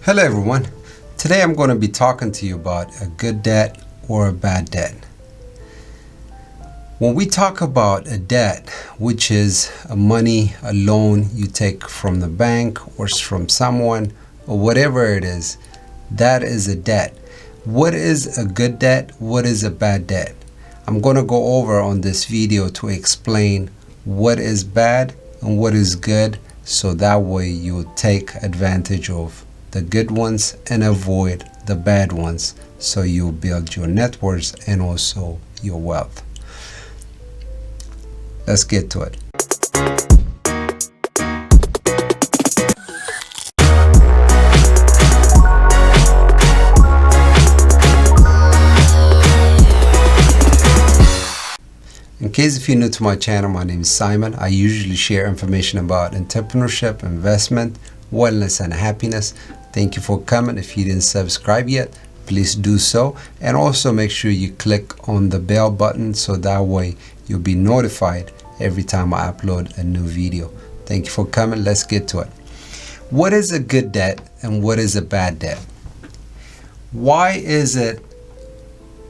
Hello everyone. Today I'm going to be talking to you about a good debt or a bad debt. When we talk about a debt, which is a loan you take from the bank or from someone or whatever it is, that is a debt. What is a good debt? What is a bad debt? I'm going to go over on this video to explain what is bad and what is good, so that way you take advantage of the good ones and avoid the bad ones, so you build your net worth and also your wealth. Let's get to it. In case if you're new to my channel, my name is Simon. I usually share information about entrepreneurship, investment, wellness, and happiness. Thank you for coming. If you didn't subscribe yet, please do so, and also make sure you click on the bell button so that way you'll be notified every time I upload a new video. Thank you for coming. Let's get to it. What is a good debt and what is a bad debt? Why is it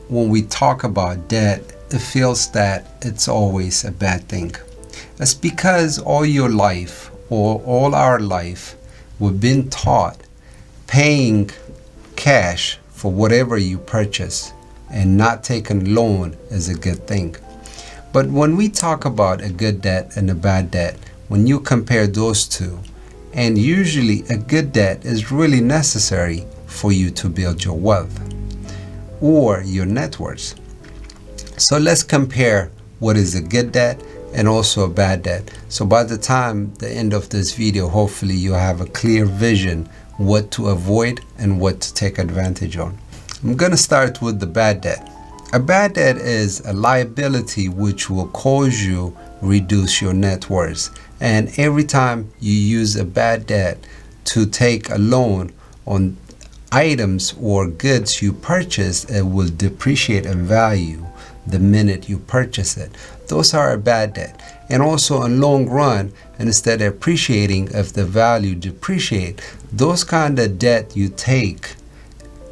when we talk about debt, it feels that it's always a bad thing? It's because all your life, or all our life, we've been taught paying cash for whatever you purchase and not taking loan is a good thing. But when we talk about a good debt and a bad debt, when you compare those two, and usually a good debt is really necessary for you to build your wealth or your net worth. So let's compare what is a good debt and also a bad debt. So by the time the end of this video, hopefully you have a clear vision what to avoid and what to take advantage on. I'm going to start with the bad debt. A bad debt is a liability which will cause you reduce your net worth. And every time you use a bad debt to take a loan on items or goods you purchase, it will depreciate in value the minute you purchase it. Those are a bad debt. And also in long run, instead of appreciating, if the value depreciate, those kind of debt you take,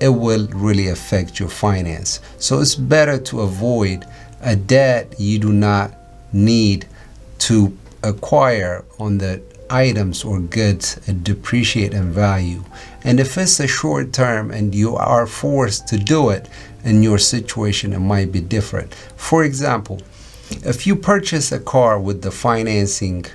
it will really affect your finance. So it's better to avoid a debt you do not need to acquire on the items or goods and depreciate in value. And if it's a short term and you are forced to do it, in your situation it might be different. For example, if you purchase a car with the financing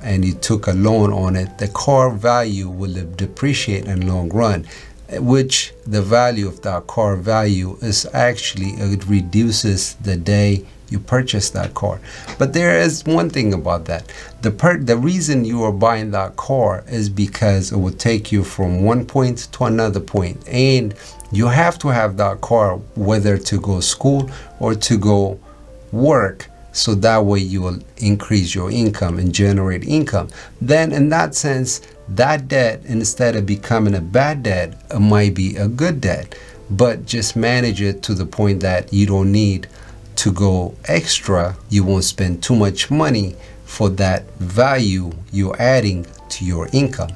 and you took a loan on it, the car value will depreciate in long run, which the value of that car value is actually, it reduces the day you purchase that car. But there is one thing about that. The reason you are buying that car is because it will take you from one point to another point, and you have to have that car whether to go school or to go work, so that way you will increase your income and generate income. Then in that sense, that debt, instead of becoming a bad debt, it might be a good debt, but just manage it to the point that you don't need to go extra. You won't spend too much money for that value you're adding to your income.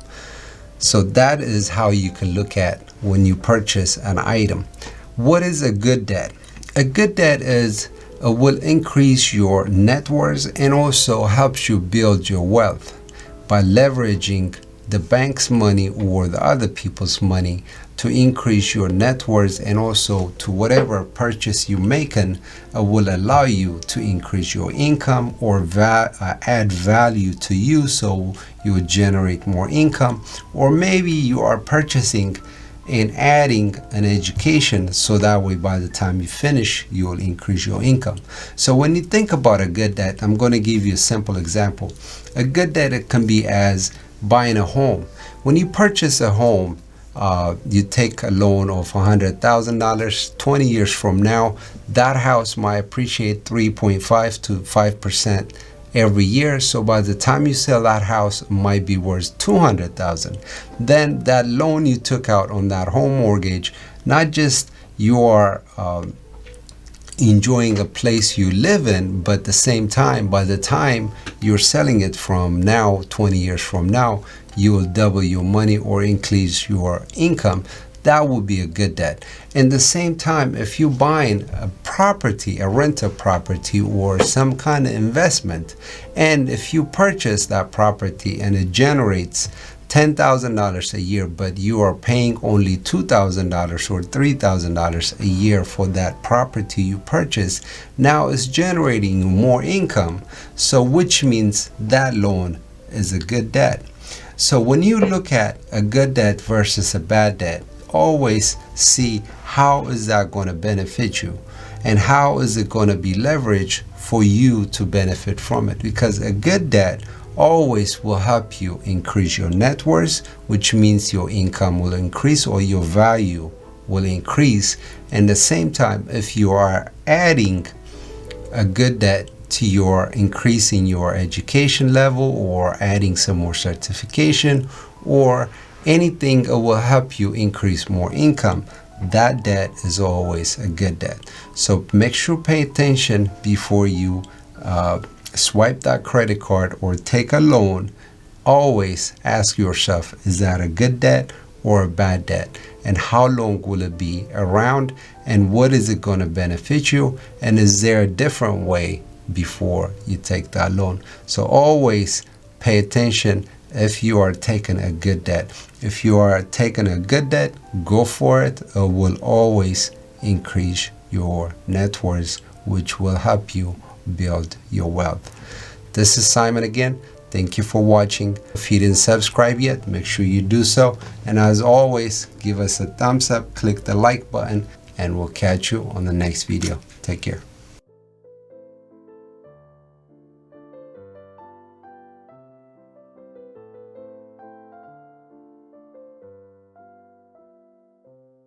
So that is how you can look at when you purchase an item. What is a good debt? A good debt is will increase your net worth and also helps you build your wealth by leveraging the bank's money or the other people's money to increase your net worth, and also to whatever purchase you're making will allow you to increase your income or add value to you, so you would generate more income. Or maybe you are purchasing and adding an education, so that way by the time you finish you will increase your income. So when you think about a good debt, I'm going to give you a simple example. A good debt, it can be as buying a home. When you purchase a home, you take a loan of $100,000. 20 years from now, that house might appreciate 3.5 to 5% every year. So by the time you sell that house, it might be worth $200,000. Then that loan you took out on that home mortgage, not just you are enjoying a place you live in, but at the same time, by the time you're selling it from now, 20 years from now, you will double your money or increase your income, that would be a good debt. In the same time, if you're buying a property, a rental property, or some kind of investment, and if you purchase that property and it generates $10,000 a year, but you are paying only $2,000 or $3,000 a year for that property you purchased, now it's generating more income. So which means that loan is a good debt. So when you look at a good debt versus a bad debt, always see how is that going to benefit you and how is it going to be leveraged for you to benefit from it. Because a good debt always will help you increase your net worth, which means your income will increase or your value will increase. And at the same time, if you are adding a good debt to your increasing your education level or adding some more certification or anything that will help you increase more income, that debt is always a good debt. So make sure pay attention before you swipe that credit card or take a loan. Always ask yourself, is that a good debt or a bad debt? And how long will it be around? And what is it going to benefit you? And is there a different way before you take that loan? So always pay attention if you are taking a good debt. If you are taking a good debt, go for it. It will always increase your net worth, which will help you build your wealth. This is Simon again. Thank you for watching. If you didn't subscribe yet, make sure you do so. And as always, give us a thumbs up, click the like button, and we'll catch you on the next video. Take care.